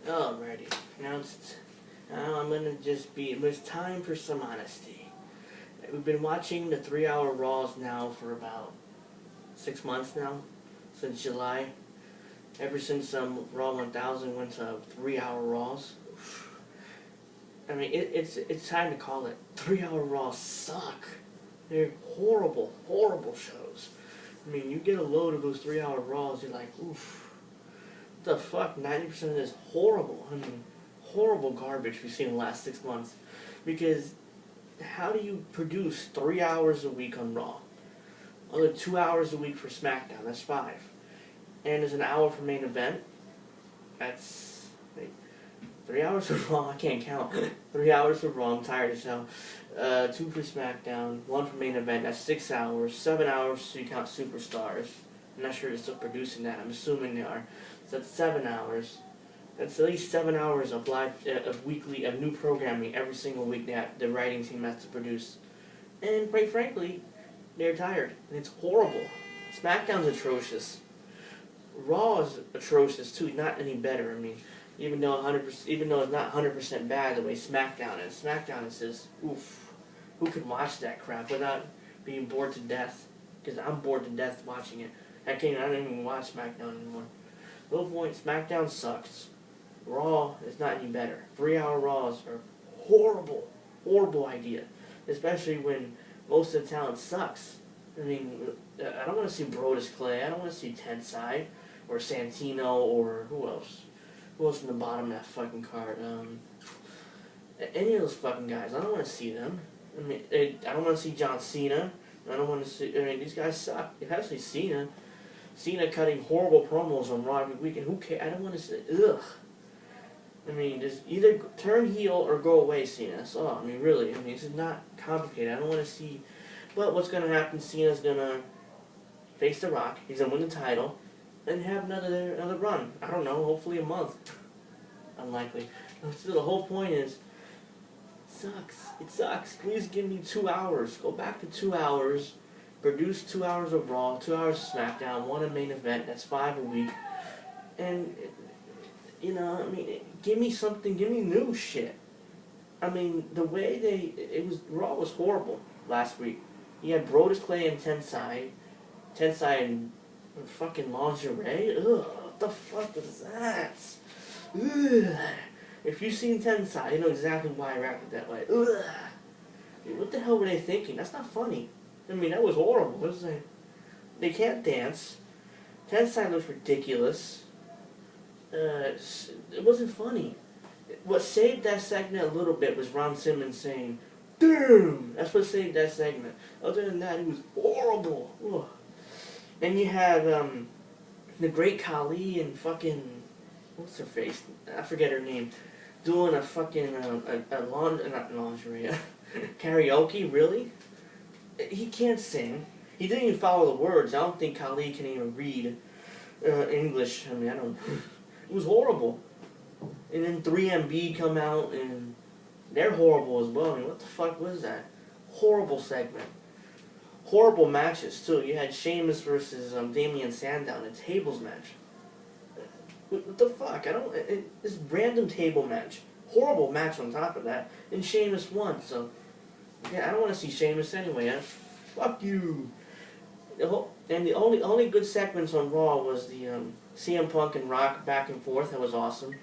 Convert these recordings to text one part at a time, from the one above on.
Alrighty. Now I'm gonna it was time for some honesty. We've been watching the 3-hour Raws now for about 6 months now, since July. Ever since Raw 1000 went to 3-hour Raws. I mean, it's time to call it. 3-hour Raws suck. They're horrible, horrible shows. I mean, you get a load of those 3-hour Raws, you're like, oof. What the fuck? 90% of this horrible. I mean, horrible garbage we've seen in the last 6 months. Because how do you produce 3 hours a week on Raw? Only 2 hours a week for SmackDown. That's 5. And there's an hour for main event. That's 3 hours for Raw. I can't count. 3 hours for Raw. I'm tired as hell. 2 for SmackDown. 1 for main event. That's 6 hours. 7 hours so you count Superstars. I'm not sure they're still producing that. I'm assuming they are. So that's 7 hours. That's at least 7 hours of of new programming every single week that the writing team has to produce. And quite frankly, they're tired. And it's horrible. SmackDown's atrocious. Raw is atrocious too. Not any better. I mean, even though it's not 100% bad the way SmackDown is. SmackDown is just oof. Who can watch that crap without being bored to death? Because I'm bored to death watching it. I don't even watch SmackDown anymore. Low point, SmackDown sucks. Raw is not any better. 3-hour Raws are horrible, horrible idea. Especially when most of the talent sucks. I mean, I don't want to see Brodus Clay. I don't want to see Tensai or Santino or who else? Who else in the bottom of that fucking card? Any of those fucking guys. I don't want to see them. I mean, I don't want to see John Cena. I don't want to see. I mean, these guys suck. Especially Cena. Cena cutting horrible promos on Raw every week, and who cares? I don't want to see. Ugh. I mean, just either turn heel or go away, Cena. That's all. I mean, really. I mean, this is not complicated. I don't want to see. But what's going to happen? Cena's going to face The Rock. He's going to win the title and have another run. I don't know. Hopefully a month. Unlikely. So the whole point is, it sucks. It sucks. Please give me 2 hours. Go back to 2 hours. Produce 2 hours of Raw, 2 hours of SmackDown, 1 a main event. That's 5 a week. And, you know, I mean, give me something. Give me new shit. I mean, the way Raw was horrible last week. You had Brodus Clay and Tensai in fucking lingerie. Ugh, what the fuck is that? Ugh. If you've seen Tensai, you know exactly why I reacted that way. Ugh. Dude, what the hell were they thinking? That's not funny. I mean, that was horrible. What was that? They can't dance. Tensai looks ridiculous. It wasn't funny. What saved that segment a little bit was Ron Simmons saying, "Damn!" That's what saved that segment. Other than that, it was horrible. Ugh. And you had the Great Khali and fucking what's her face? I forget her name. Doing a fucking not lingerie karaoke. Really? He can't sing. He didn't even follow the words. I don't think Khali can even read English. I mean, I don't. It was horrible. And then 3MB come out and they're horrible as well. I mean, what the fuck was that? Horrible segment. Horrible matches, too. You had Sheamus versus Damian Sandow in a tables match. What the fuck? This random table match. Horrible match on top of that. And Sheamus won, so... Yeah, I don't want to see Sheamus anyway. Fuck you. And the only good segments on Raw was the CM Punk and Rock back and forth. That was awesome.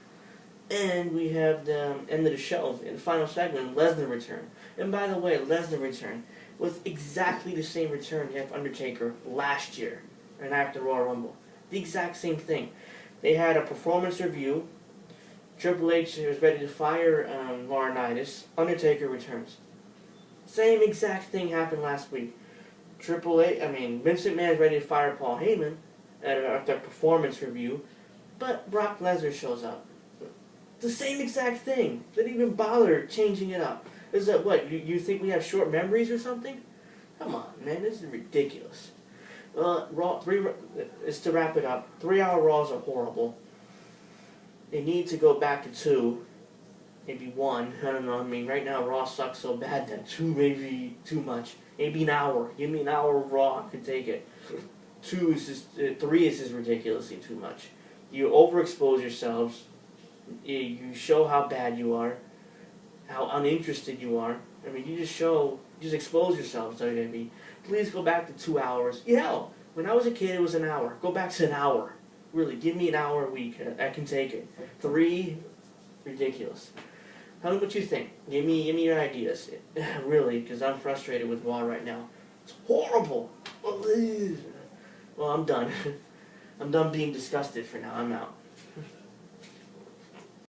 And we have the end of the show, in the final segment, Lesnar return. And by the way, Lesnar return was exactly the same return you had for Undertaker last year, and after Royal Rumble. The exact same thing. They had a performance review. Triple H was ready to fire Laurinaitis. Undertaker returns. Same exact thing happened last week. Vince McMahon's ready to fire Paul Heyman after a performance review, but Brock Lesnar shows up. The same exact thing. Didn't even bother changing it up. Is that what? You think we have short memories or something? Come on, man, this is ridiculous. Is to wrap it up. 3-hour Raws are horrible. They need to go back to 2. Maybe 1. I don't know. I mean, right now Raw sucks so bad that 2 may be too much. Maybe an hour. Give me an hour of Raw. I can take it. 3 is just ridiculously too much. You overexpose yourselves. You show how bad you are, how uninterested you are. I mean, you just expose yourself to WWE. Please go back to 2 hours. When I was a kid, it was an hour. Go back to an hour. Really, give me an hour a week. I can take it. 3, ridiculous. Tell me what you think. Give me your ideas. Really, because I'm frustrated with Raw right now. It's horrible. Well, I'm done. I'm done being disgusted for now. I'm out.